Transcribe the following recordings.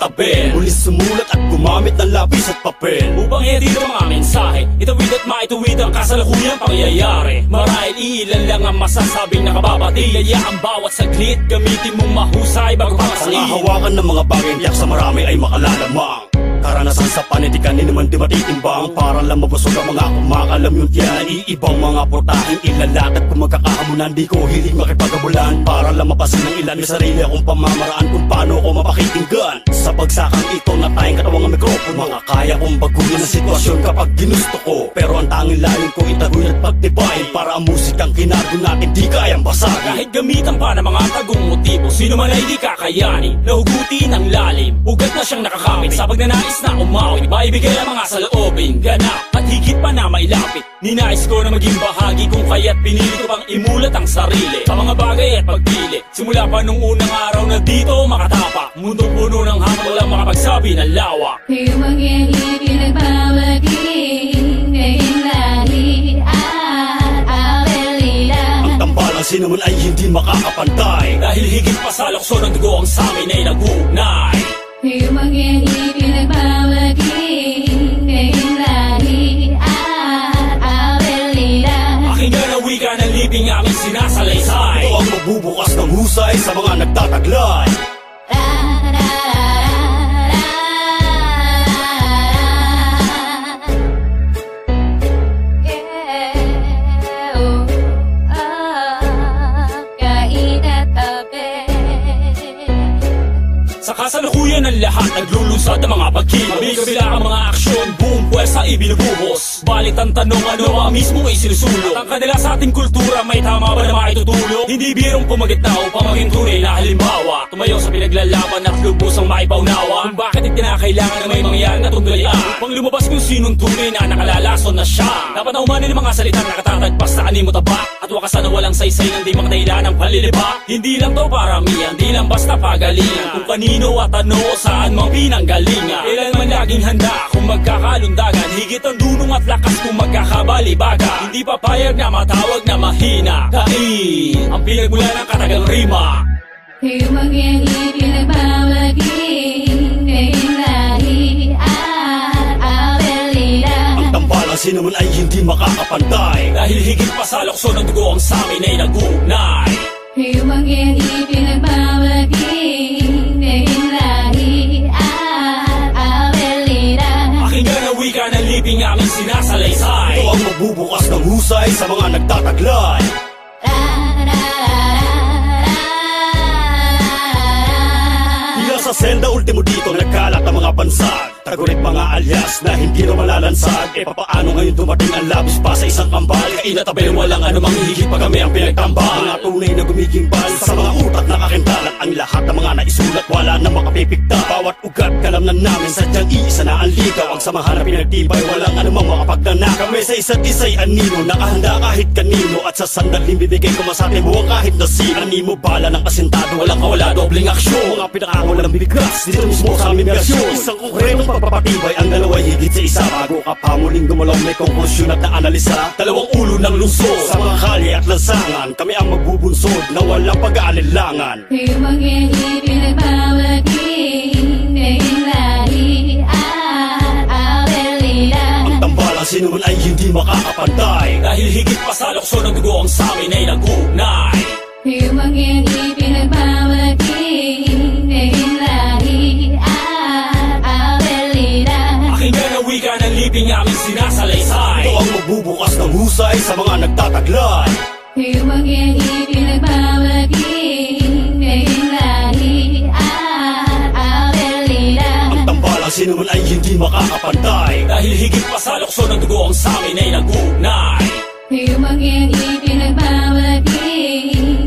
tabel. Muli sumulat at gumamit ng lapis at papel Upang ihatid ang mga mensahe, itawid at maituwid ang kasalukuyang pangyayari. Marahil iilan lang ang masasabing nakababati. Kaya ang bawat saglit, gamitin mong mahusay bago pamasain. Ang hawakan ng mga bagay tiyak sa marami ay makalalamang. Karanasan sa panitikan, di naman di matitimbang. Para lang mabusog ang mga kumakalam yun yan. Iibang mga portahing ilalatag kung magkakahamunan. Di ko hiling makipagabulan. Para lang mapasin ng ilan, may sarili akong pamamaraan kung paano ko mapakikinggan. Sa bagsakang ito na tayong katawang ang mikropono, mga kaya kong baguhin ang sitwasyon kapag ginusto ko. Pero ang tanging lalim ko itagoy at pagtibayin. Para ang musikang kinargo natin di kayang basagin. Kahit gamitan pa ng mga tagong motibo, sino man ay di kakayanin. Nahugutin ang lalim, ugat na siyang nakakamit. Sa pagnanais na umawit, maibigay ang mga saloobin ganap at higit pa na mailapit. Ninais ko na maging bahagi kung kaya't pinili ko pang imulat ang sarili sa mga bagay at pagpili. Simula pa nung unang araw na dito makatapak, mundo puno ng hamon, walang makapagsabi ng lawak. Yung mangyari pinagbawagi, ngayon lagi at awelila. Ang tambalang sino man ay hindi makakapantay. Dahil higit pa sa lukso ng dugo ang samin ay nagunay. Yung mangyari pinagbawagi, ngayon lagi at awelila. Pakinggan ang wika ng libing aming sinasalaysay. Ito ang magbubukas ng husay sa mga nagtataglay. Sa kasalukuyan ng lahat, naglulunsad ang mga pagkilos. Kabila ang mga aksyon, buong puwersa ibinubuhos. Balit ang tanong, ano ang mismo ay sinusulong? At ang kanila sa ating kultura, may tama ba na maitutulong? Hindi birong pumagitna upang maging tunay na halimbawa. Tumayo sa pinaglalaban at lubusang maipaunawa kung bakit itinakailangan na may mangyari na tunggayan. Upang lumabas kung sinong tunay na nakalalason na siya. Dapat na umanin ng mga salitang nakatatagpas sa animo tabak. At wakasan na walang saysay ng di makadahilan ng palilibak. Hindi lang to paramihan, di lang basta pagalingan. Kung kanino at ano o saan mang pinanggalingan. Kailan man laging handa kung magkakalundagan. Higit ang dunong at lakas kung magkakabalibaga. Hindi papayag na matawag na mahina. Kain ang pinagmula ng katagang rima. Yung mangyari pinagbawagi, ngayon lagi at awelila. Ang tambalang sino man ay hindi makakapantay. Dahil higit pa sa lukso ng dugo ang samin ay nagunay. Yung mangyari pinagbawagi, ngayon lagi at awelila. Pakinggan ang wika ng libing aming sinasalaysay. Ito ang magbubukas ng husay sa mga nagtataglay. Sa senda ultimo dito nagkalat ang mga bansag. Tagurit mga alyas na hindi na malalansag. E papaano ngayon dumating ang labis pa sa isang kambal? Kainatabel walang anumang higit pa kami ang pinagtambal. Mga tunay na gumigimbal sa mga utak na kakintalat. Ang lahat ng mga naisulat wala na makapipigta. Bawat ugat kalamnan namin sadyang iisa na ang ligaw. Ang samahan na pinagtibay walang anumang makapagdana. Kami sa isa't isa'y anino, nakahanda kahit kanino. At sa sandaling bibigay ko masate mo ang kahit na sino. Animo bala ng asintado, walang kawala, dobling aksyon. Mga pinakawalang bigas, dito mismo sa aming verasyon. Isang konkretong pagpapatibay, ang dalawa'y higit sa isa. Bago ka pa muling gumalaw, may konklusyon at naanalisa. Dalawang ulo ng lungsod, sa mga kalye at lansangan. Kami ang magbubunsod na walang pag-aalilangan. Yung mangyari pinagbawagi, ngayon lagi at awelila. Ang tambalang sino man ay hindi makakapantay. Dahil higit pa sa lukso ng dugo ang samin ay nagunay. Yung mangyari pinagbawagi, ngayon lagi at awelila. Pakinggan ang wika ng libing aming sinasalaysay. Ito ang magbubukas ng husay sa mga nagtataglay. Yung mangyari pinagbawagi, ngayon lagi at awelila. Ang tambalang sino man ay hindi makakapantay. Dahil higit pa sa lukso ng dugo ang samin ay nagunay. Yung mangyari pinagbawagi,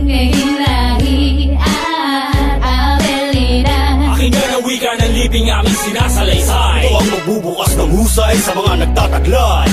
ngayon lagi at awelila. Pakinggan ang wika ng libing aming sinasalaysay. Ito ang magbubukas ng husay sa mga nagtataglay.